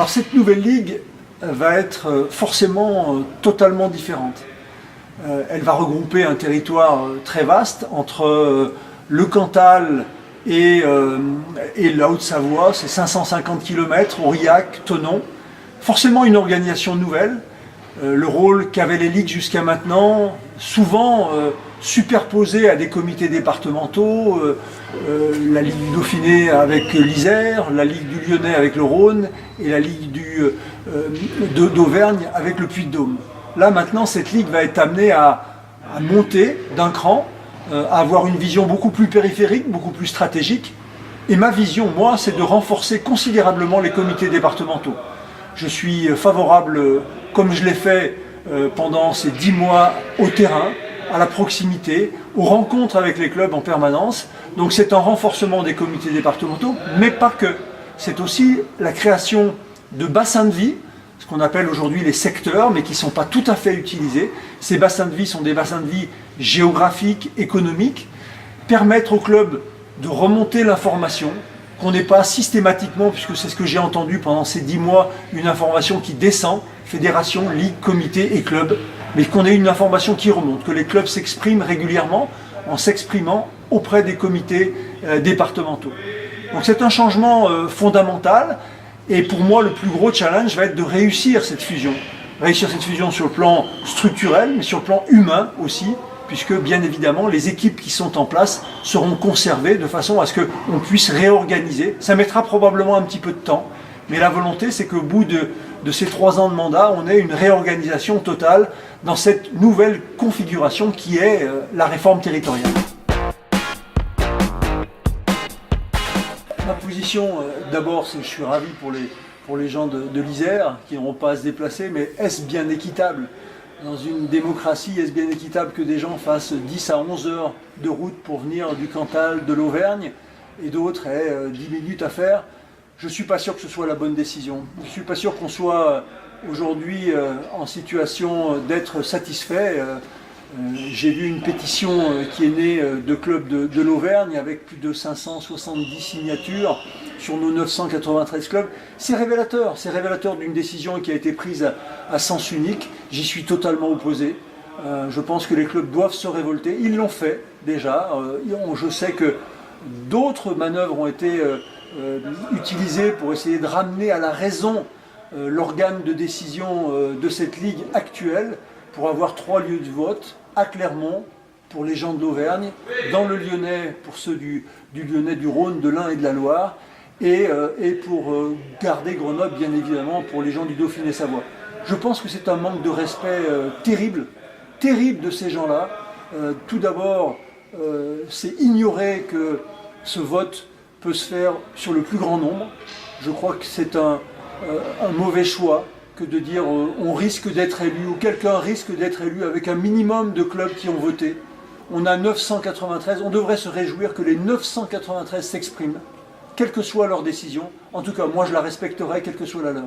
Alors cette nouvelle ligue va être forcément totalement différente. Elle va regrouper un territoire très vaste entre le Cantal et la Haute-Savoie, c'est 550 km, Aurillac, Thonon. Forcément une organisation nouvelle. Le rôle qu'avaient les ligues jusqu'à maintenant, souvent superposé à des comités départementaux, la Ligue du Dauphiné avec l'Isère, la Ligue du Lyonnais avec le Rhône et la Ligue d'Auvergne avec le Puy-de-Dôme. Là maintenant, cette ligue va être amenée à monter d'un cran, à avoir une vision beaucoup plus périphérique, beaucoup plus stratégique. Et ma vision, moi, c'est de renforcer considérablement les comités départementaux. Je suis favorable, comme je l'ai fait pendant ces 10 mois, au terrain, à la proximité, aux rencontres avec les clubs en permanence. Donc c'est un renforcement des comités départementaux, mais pas que. C'est aussi la création de bassins de vie, ce qu'on appelle aujourd'hui les secteurs, mais qui ne sont pas tout à fait utilisés. Ces bassins de vie sont des bassins de vie géographiques, économiques, permettre aux clubs de remonter l'information, qu'on n'ait pas systématiquement, puisque c'est ce que j'ai entendu pendant ces 10 mois, une information qui descend, fédération, ligue, comité et club, mais qu'on ait une information qui remonte, que les clubs s'expriment régulièrement en s'exprimant auprès des comités départementaux. Donc c'est un changement fondamental, et pour moi le plus gros challenge va être de réussir cette fusion. Réussir cette fusion sur le plan structurel, mais sur le plan humain aussi, puisque bien évidemment les équipes qui sont en place seront conservées de façon à ce qu'on puisse réorganiser. Ça mettra probablement un petit peu de temps, mais la volonté c'est qu'au bout de ces 3 ans de mandat, on ait une réorganisation totale dans cette nouvelle configuration qui est la réforme territoriale. Ma position, d'abord, c'est que je suis ravi pour les gens de l'Isère qui n'auront pas à se déplacer, mais est-ce bien équitable ? Dans une démocratie, est-ce bien équitable que des gens fassent 10 à 11 heures de route pour venir du Cantal, de l'Auvergne, et d'autres aient 10 minutes à faire ? Je ne suis pas sûr que ce soit la bonne décision. Je ne suis pas sûr qu'on soit aujourd'hui en situation d'être satisfait. J'ai vu une pétition qui est née de clubs de l'Auvergne avec plus de 570 signatures sur nos 993 clubs. C'est révélateur d'une décision qui a été prise à sens unique. J'y suis totalement opposé. Je pense que les clubs doivent se révolter. Ils l'ont fait déjà. Je sais que d'autres manœuvres ont été utilisées pour essayer de ramener à la raison l'organe de décision de cette ligue actuelle pour avoir 3 lieux de vote à Clermont pour les gens de l'Auvergne, dans le Lyonnais pour ceux du Lyonnais, du Rhône, de l'Ain et de la Loire, et pour garder Grenoble bien évidemment pour les gens du Dauphiné Savoie. Je pense que c'est un manque de respect terrible de ces gens-là. Tout d'abord, c'est ignorer que ce vote peut se faire sur le plus grand nombre. Je crois que c'est un mauvais choix que de dire on risque d'être élu ou quelqu'un risque d'être élu avec un minimum de clubs qui ont voté. On a 993, on devrait se réjouir que les 993 s'expriment, quelle que soit leur décision. En tout cas, moi je la respecterai, quelle que soit la leur.